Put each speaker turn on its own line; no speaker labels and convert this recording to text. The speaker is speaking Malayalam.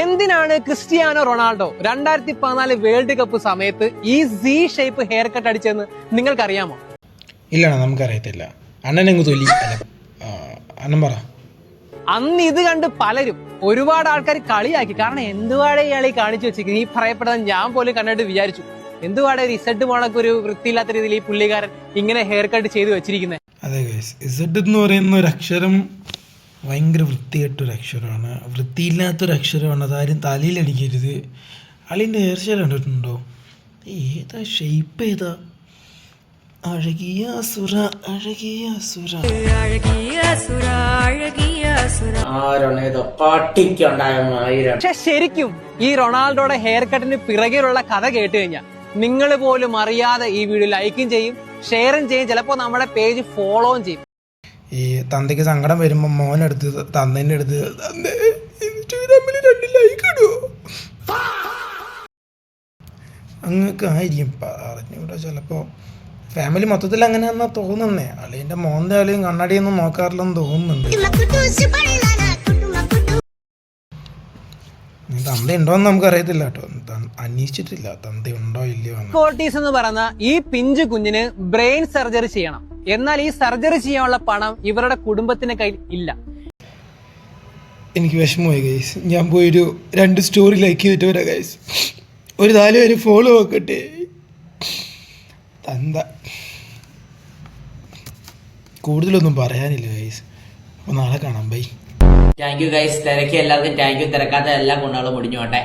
എന്തിനാണ് ക്രിസ്ത്യാനോ റൊണാൾഡോ 2014 വേൾഡ് കപ്പ് സമയത്ത് ഈ സി ഷേപ്പ് ഹെയർ കട്ട് അടിച്ചെന്ന് നിങ്ങൾക്കറിയാമോ?
ഇല്ല, നമുക്കറിയത്തില്ല. അണ്ണനെങ്ങ് തൊലി. അണ്ണൻ പറ.
അന്ന് ഇത് കണ്ട് പലരും ഒരുപാട് ആൾക്കാർ കളിയാക്കി. കാരണം എന്തുവാടെ ഇയാളെ കാണിച്ചു വെച്ചിരിക്കുന്നത്, ഈ പറയപ്പെടുന്നത് ഞാൻ പോലും കണ്ടിട്ട് വിചാരിച്ചു എന്തുവാടെ ഒരു ഇസഡ് മോണക്ക് ഒരു വൃത്തിയില്ലാത്ത രീതിയിൽ ഈ പുള്ളിക്കാരൻ ഇങ്ങനെ ഹെയർ കട്ട് ചെയ്ത് വെച്ചിരിക്കുന്നത്.
അതെ ഗൈസ്, ഇസഡ് എന്ന് പറയുന്ന ഒരു അക്ഷരം ഭയങ്കര വൃത്തികെട്ടൊരു അക്ഷരമാണ്, വൃത്തിയില്ലാത്തൊരു അക്ഷരമാണ്. അതാരും തലയിലടിക്കരുത്. അളിൻ്റെ ഹെയർ സ്റ്റൈൽ കണ്ടിട്ടുണ്ടോ? ഏതാ ഷേപ്പ്? ഏതാ? അഴകിയ അസുര, അഴകിയ അസുര.
പക്ഷെ ശരിക്കും ഈ റൊണാൾഡോയുടെ ഹെയർ കട്ടിന് പിറകിലുള്ള കഥ കേട്ട് കഴിഞ്ഞാൽ നിങ്ങൾ പോലും അറിയാതെ ഈ വീഡിയോ ലൈക്കും ചെയ്യും, ഷെയറും ചെയ്യും, ചിലപ്പോൾ നമ്മുടെ പേജ് ഫോളോയും ചെയ്യും.
ഈ തന്തയ്ക്ക് സങ്കടം വരുമ്പോൾ മോനെടുത്ത് തന്തേൻ്റെ അടുത്ത് തമ്മിൽ 2 ലൈക്ക് ഇടുവോ അങ്ങക്ക് ആയിരിക്കും പറഞ്ഞൂടെ. ചിലപ്പോൾ ഫാമിലി മൊത്തത്തിൽ അങ്ങനെയാണെന്നാ തോന്നുന്നേ. അളിയൻ്റെ മോൻ്റെ അളിയും കണ്ണാടിയൊന്നും നോക്കാറില്ലെന്ന് തോന്നുന്നുണ്ട്. തന്ത ഉണ്ടോന്ന് നമുക്ക് അറിയത്തില്ല കേട്ടോ, അന്വേഷിച്ചിട്ടില്ല തന്ത ഉണ്ടോ ഇല്ലയോ.
കോർട്ടീസ് എന്ന് പറയുന്ന ഈ പിഞ്ചു കുഞ്ഞിന് ബ്രെയിൻ സർജറി ചെയ്യണം. എന്നാൽ ഈ സർജറി ചെയ്യാനുള്ള പണം ഇവരുടെ കുടുംബത്തിന്റെ കയ്യിൽ ഇല്ല.
എനിക്ക് വിഷമമായി ഗൈസ്. ഞാൻ പോയൊരു 2 സ്റ്റോറി ലൈക്ക് ചെയ്തിട്ട് വരാം ഗൈസ്. ഒരു 4 പേര് ഫോളോ ആക്കട്ടെ. തന്ത കൂടുതലൊന്നും പറയാനില്ല ഗൈസ്. അപ്പോൾ നാളെ കാണാം. ബൈ.
Thank you guys. തിരക്കി എല്ലാവർക്കും താങ്ക് യു. തിരക്കാത്ത എല്ലാ ഗുണങ്ങളും മുടിഞ്ഞോട്ടെ.